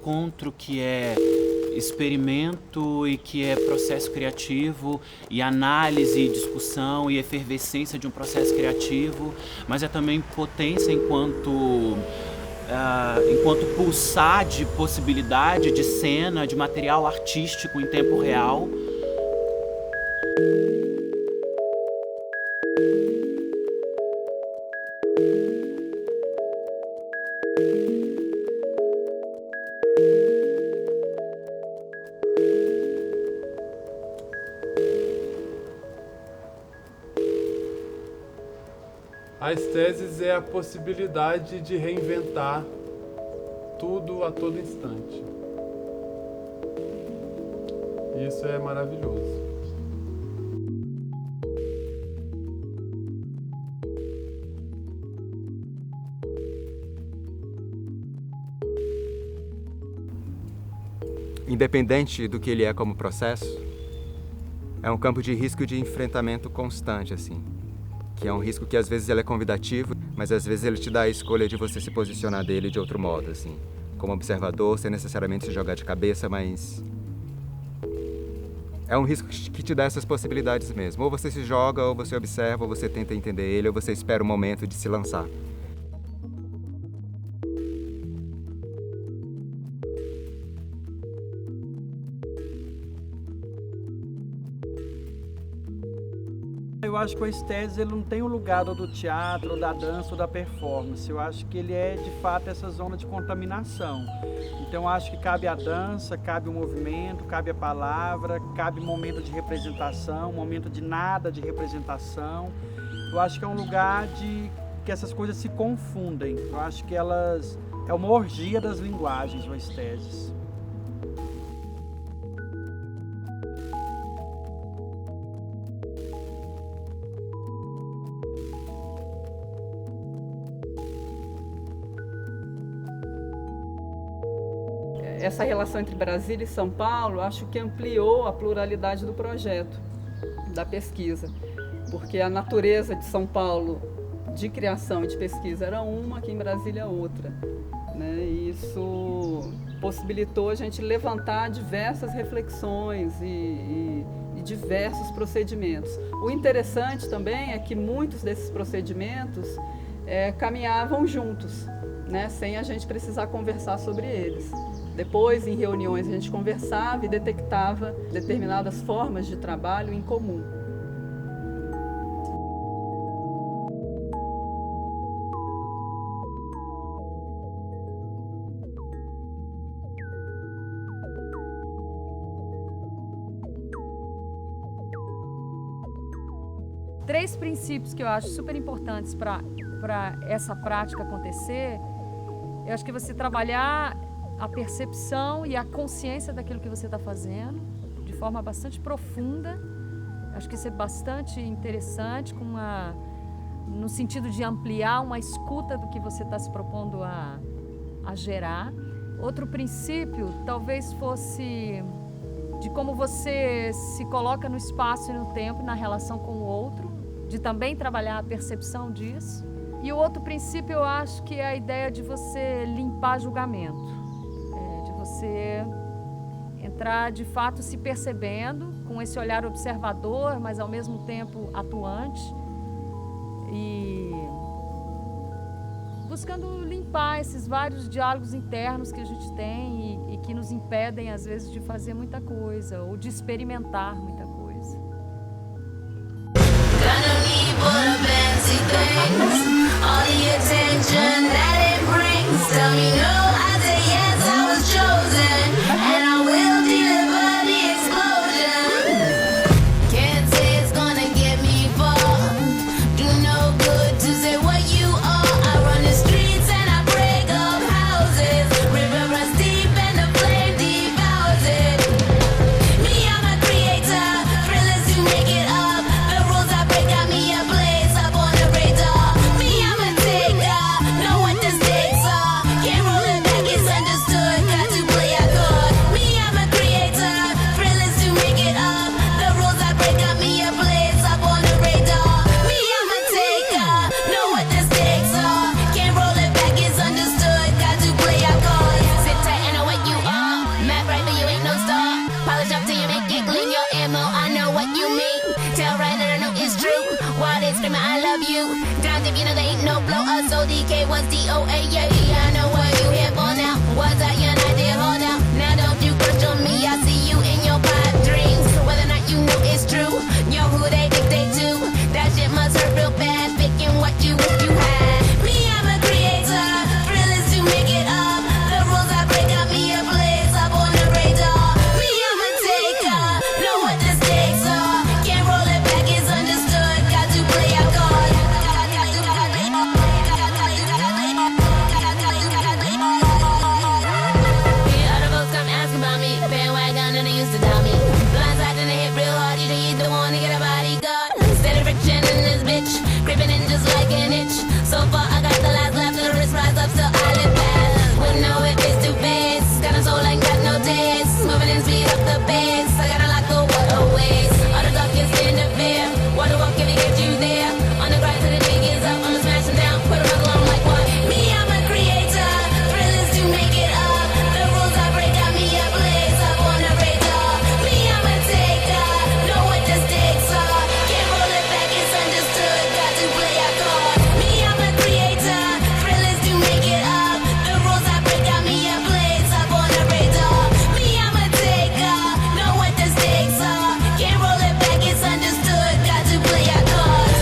encontro que é experimento e que é processo criativo e análise e discussão e efervescência de um processo criativo, mas é também potência enquanto pulsar de possibilidade, de cena, de material artístico em tempo real. A estesis é a possibilidade de reinventar tudo a todo instante. Isso é maravilhoso. Independente do que ele é como processo, é um campo de risco e de enfrentamento constante, assim. Que é um risco que às vezes ele é convidativo, mas às vezes ele te dá a escolha de você se posicionar dele de outro modo, assim. Como observador, sem necessariamente se jogar de cabeça, mas... é um risco que te dá essas possibilidades mesmo. Ou você se joga, ou você observa, ou você tenta entender ele, ou você espera o momento de se lançar. Eu acho que o estesis ele não tem um lugar ou do teatro, ou da dança, ou da performance. Eu acho que ele é, de fato, essa zona de contaminação. Então, eu acho que cabe a dança, cabe o movimento, cabe a palavra, cabe momento de representação, momento de nada de representação. Eu acho que é um lugar de que essas coisas se confundem. Eu acho que elas... é uma orgia das linguagens, o estesis. Essa relação entre Brasília e São Paulo, acho que ampliou a pluralidade do projeto, da pesquisa, porque a natureza de São Paulo de criação e de pesquisa era uma, aqui em Brasília outra, né? E isso possibilitou a gente levantar diversas reflexões e diversos procedimentos. O interessante também é que muitos desses procedimentos caminhavam juntos, né? Sem a gente precisar conversar sobre eles. Depois, em reuniões, a gente conversava e detectava determinadas formas de trabalho em comum. Três princípios que eu acho super importantes para essa prática acontecer. Eu acho que você trabalhar a percepção e a consciência daquilo que você está fazendo de forma bastante profunda. Acho que isso é bastante interessante, no sentido de ampliar uma escuta do que você está se propondo a gerar. Outro princípio talvez fosse de como você se coloca no espaço e no tempo, na relação com o outro, de também trabalhar a percepção disso. E o outro princípio eu acho que é a ideia de você limpar julgamento. Você entrar de fato se percebendo com esse olhar observador, mas ao mesmo tempo atuante e buscando limpar esses vários diálogos internos que a gente tem e que nos impedem às vezes de fazer muita coisa ou de experimentar muita coisa. No one giggling your ammo, I know what you mean. Tell right that I know it's true. Why they screaming I love you? Down if you know there ain't no blow up. So DK was DOA, yeah, I know what you here for now. Was I your night there, hold out? Now don't you question me, I see you in your pipe dreams. Whether or not you know it's true, you know who they dictate to. That shit must hurt real bad, picking what you wish you had. Me, I'm a creator, fearless to make it up. The rules I break got me a blaze up on the radar. Me, I'm a taker, know what the stakes are. Can't roll it back, it's understood. Got to play our cards. Yeah, other folks come asking about me. Bandwagon and they used to doubt me. Blindside and they hit real hard. You don't want to get a bodyguard. Steady friction in this bitch, creeping in just like an itch. So far I got the last left, the wrist rise up, so I live fast. Wouldn't know if it's too fast. Got a soul ain't got no taste. Moving and speed up the pace. I gotta lock the water away. All the darkness in the fear. Water walk if it get you there. On the grind till the day is up. I'ma smash them down, put them up alone like what? Me, I'm a creator, thrillers to make it up. The rules I break got me a blaze up on the radar. Me, I'm a taker, know what the stakes are. Can't roll it back, it's understood. Got to play our cards. Me, I'm a creator, thrillers to make it up. The rules I break got me a blaze up on the radar. Me, I'm a taker, know what the stakes are. Can't roll it back, it's understood. Got to play our cards.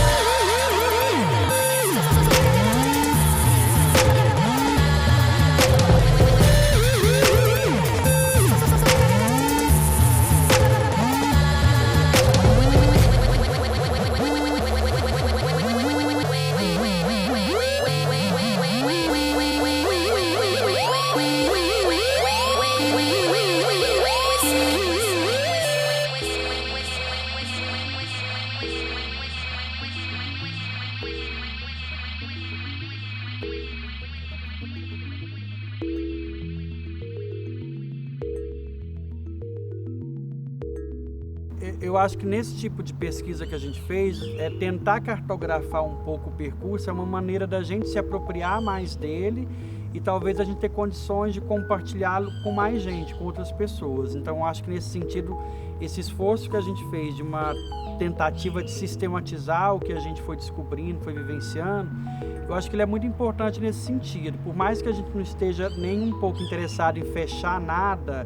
Eu acho que nesse tipo de pesquisa que a gente fez, tentar cartografar um pouco o percurso é uma maneira da gente se apropriar mais dele e talvez a gente ter condições de compartilhá-lo com mais gente, com outras pessoas. Então, eu acho que nesse sentido, esse esforço que a gente fez de uma tentativa de sistematizar o que a gente foi descobrindo, foi vivenciando, eu acho que ele é muito importante nesse sentido. Por mais que a gente não esteja nem um pouco interessado em fechar nada,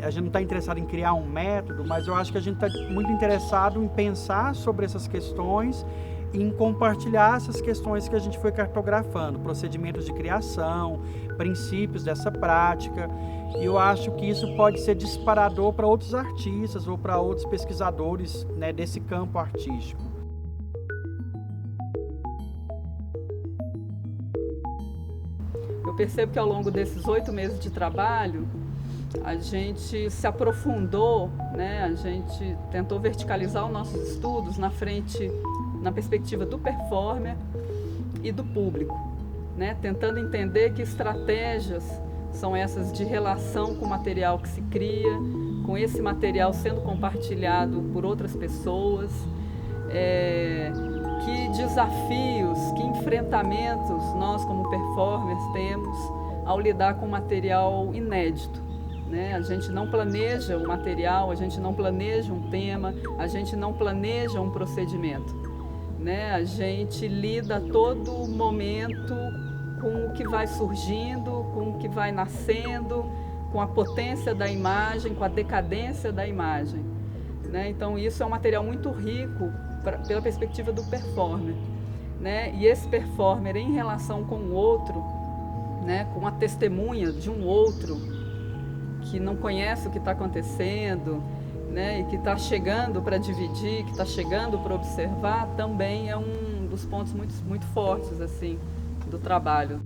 a gente não está interessado em criar um método, mas eu acho que a gente está muito interessado em pensar sobre essas questões e em compartilhar essas questões que a gente foi cartografando, procedimentos de criação, princípios dessa prática. E eu acho que isso pode ser disparador para outros artistas ou para outros pesquisadores, né, desse campo artístico. Eu percebo que ao longo desses 8 meses de trabalho, a gente se aprofundou, né? A gente tentou verticalizar os nossos estudos na perspectiva do performer e do público, né? Tentando entender que estratégias são essas de relação com o material que se cria, com esse material sendo compartilhado por outras pessoas, que desafios, que enfrentamentos nós como performers temos ao lidar com material inédito. Né? A gente não planeja um material, a gente não planeja um tema, a gente não planeja um procedimento. Né? A gente lida a todo momento com o que vai surgindo, com o que vai nascendo, com a potência da imagem, com a decadência da imagem. Né? Então isso é um material muito rico pela perspectiva do performer. Né? E esse performer em relação com o outro, né? Com a testemunha de um outro, que não conhece o que está acontecendo, né, e que está chegando para dividir, que está chegando para observar, também é um dos pontos muito, muito fortes assim, do trabalho.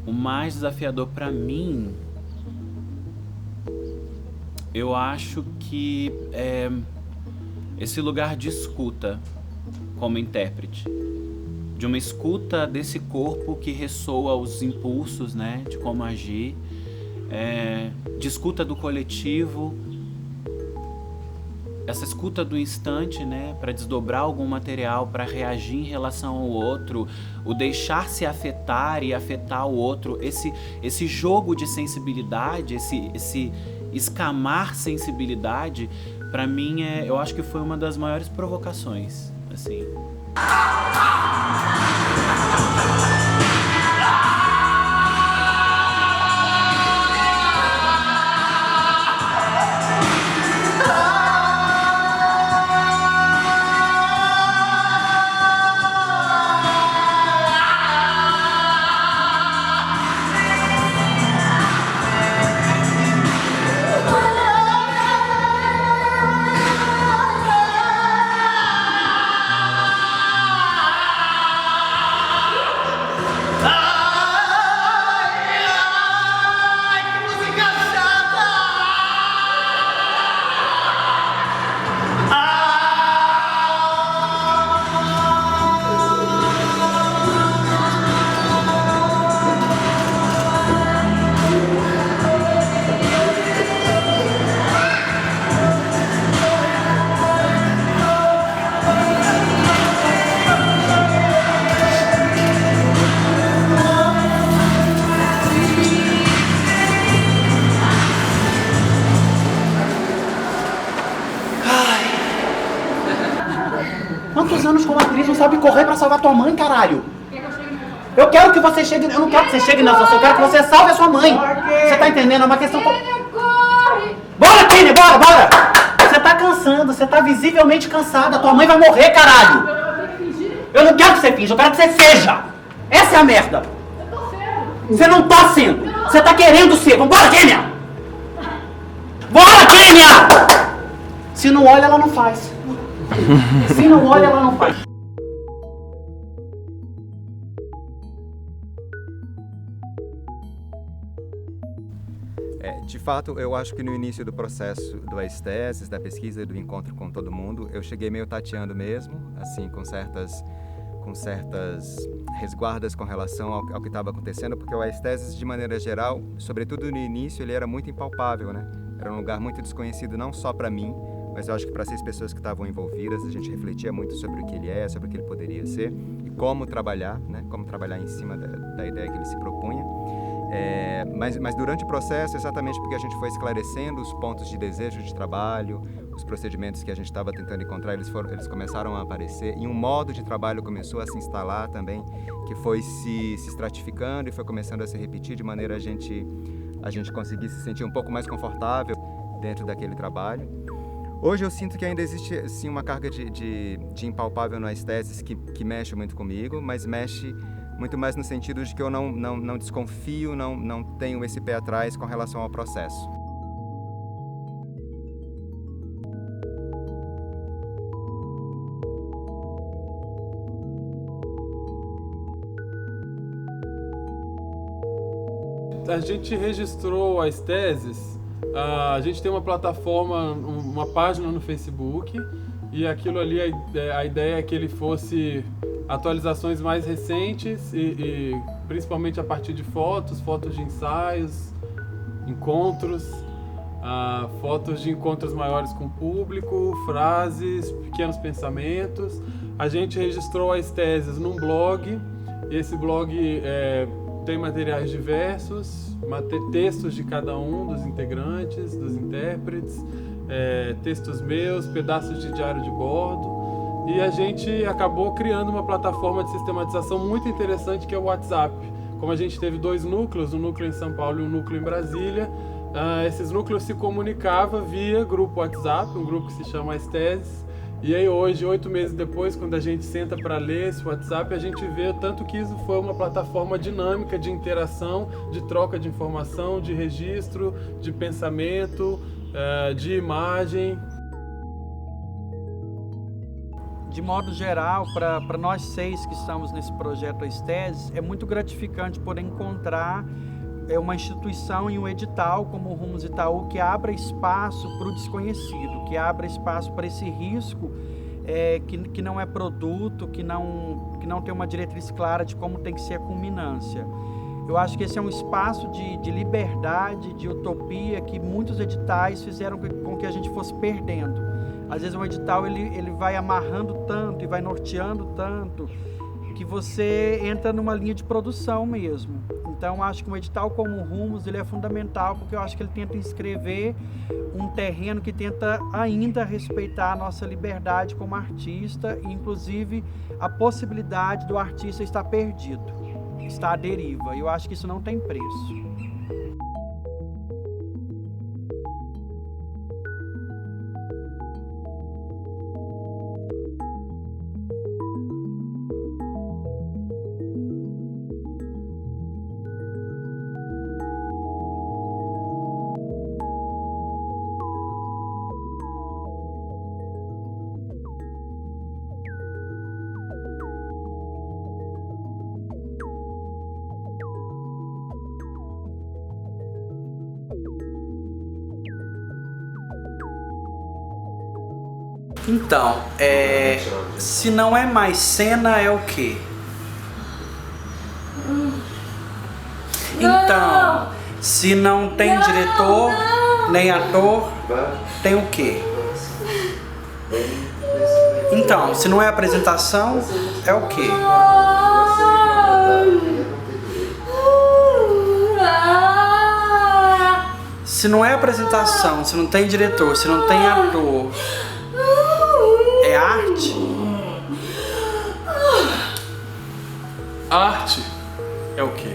O mais desafiador para mim, eu acho que é esse lugar de escuta como intérprete, de uma escuta desse corpo que ressoa os impulsos, né, de como agir, de escuta do coletivo essa escuta do instante, né, para desdobrar algum material, para reagir em relação ao outro, o deixar-se afetar e afetar o outro, esse jogo de sensibilidade, esse escamar sensibilidade, para mim eu acho que foi uma das maiores provocações, assim. Quantos anos como atriz não sabe correr pra salvar tua mãe, caralho? Eu quero que você chegue... Eu não quero que você chegue nessa, eu quero que você salve a sua mãe. Você tá entendendo? É uma questão... Bora, Kenny, bora, bora! Você tá cansando, você tá visivelmente cansada. Tua mãe vai morrer, caralho! Eu não quero que você finja, eu quero que você seja! Essa é a merda! Você não tá sendo! Você tá querendo ser! Vambora, Kênia! Bora, Kênia! Se não olha, ela não faz. Se não olha, ela não faz. De fato, eu acho que no início do processo do Aesthesis, da pesquisa e do encontro com todo mundo, eu cheguei meio tateando mesmo, assim, com certas resguardas com relação ao que estava acontecendo, porque o Aesthesis, de maneira geral, sobretudo no início, ele era muito impalpável, né? Era um lugar muito desconhecido, não só para mim, mas eu acho que para 6 pessoas que estavam envolvidas, a gente refletia muito sobre o que ele é, sobre o que ele poderia ser e como trabalhar, né? Como trabalhar em cima da ideia que ele se propunha. Mas durante o processo, exatamente porque a gente foi esclarecendo os pontos de desejo de trabalho, os procedimentos que a gente estava tentando encontrar, eles começaram a aparecer e um modo de trabalho começou a se instalar também, que foi se estratificando e foi começando a se repetir de maneira a gente conseguir se sentir um pouco mais confortável dentro daquele trabalho. Hoje eu sinto que ainda existe assim, uma carga de impalpável no Aesthesis que mexe muito comigo, mas mexe muito mais no sentido de que eu não desconfio, não tenho esse pé atrás com relação ao processo. A gente registrou a Aesthesis, a gente tem uma plataforma, uma página no Facebook, e aquilo ali, a ideia é que ele fosse atualizações mais recentes e principalmente a partir de fotos de ensaios, encontros, fotos de encontros maiores com o público, frases, pequenos pensamentos. A gente registrou a Aesthesis num blog, e esse blog tem materiais diversos, textos de cada um dos integrantes, dos intérpretes, textos meus, pedaços de diário de bordo. E a gente acabou criando uma plataforma de sistematização muito interessante que é o WhatsApp. Como a gente teve 2 núcleos, um núcleo em São Paulo e um núcleo em Brasília, esses núcleos se comunicavam via grupo WhatsApp, um grupo que se chama Aesthesis. E aí hoje, 8 meses depois, quando a gente senta para ler esse WhatsApp, a gente vê o tanto que isso foi uma plataforma dinâmica de interação, de troca de informação, de registro, de pensamento, de imagem. De modo geral, para nós 6 que estamos nesse projeto Aesthesis, é muito gratificante poder encontrar uma instituição e um edital como o Rumos Itaú que abra espaço para o desconhecido, que abra espaço para esse risco que não é produto, que não tem uma diretriz clara de como tem que ser a culminância. Eu acho que esse é um espaço de liberdade, de utopia, que muitos editais fizeram com que a gente fosse perdendo. Às vezes um edital ele vai amarrando tanto e vai norteando tanto que você entra numa linha de produção mesmo. Então acho que um edital como o Rumos ele é fundamental, porque eu acho que ele tenta inscrever um terreno que tenta ainda respeitar a nossa liberdade como artista e inclusive a possibilidade do artista estar perdido, estar à deriva. Eu acho que isso não tem preço. Então, se não é mais cena, é o quê? Então, se não tem diretor, nem ator, tem o quê? Então, se não é apresentação, é o quê? Se não é apresentação, se não tem diretor, se não tem ator, é arte? Arte é o quê?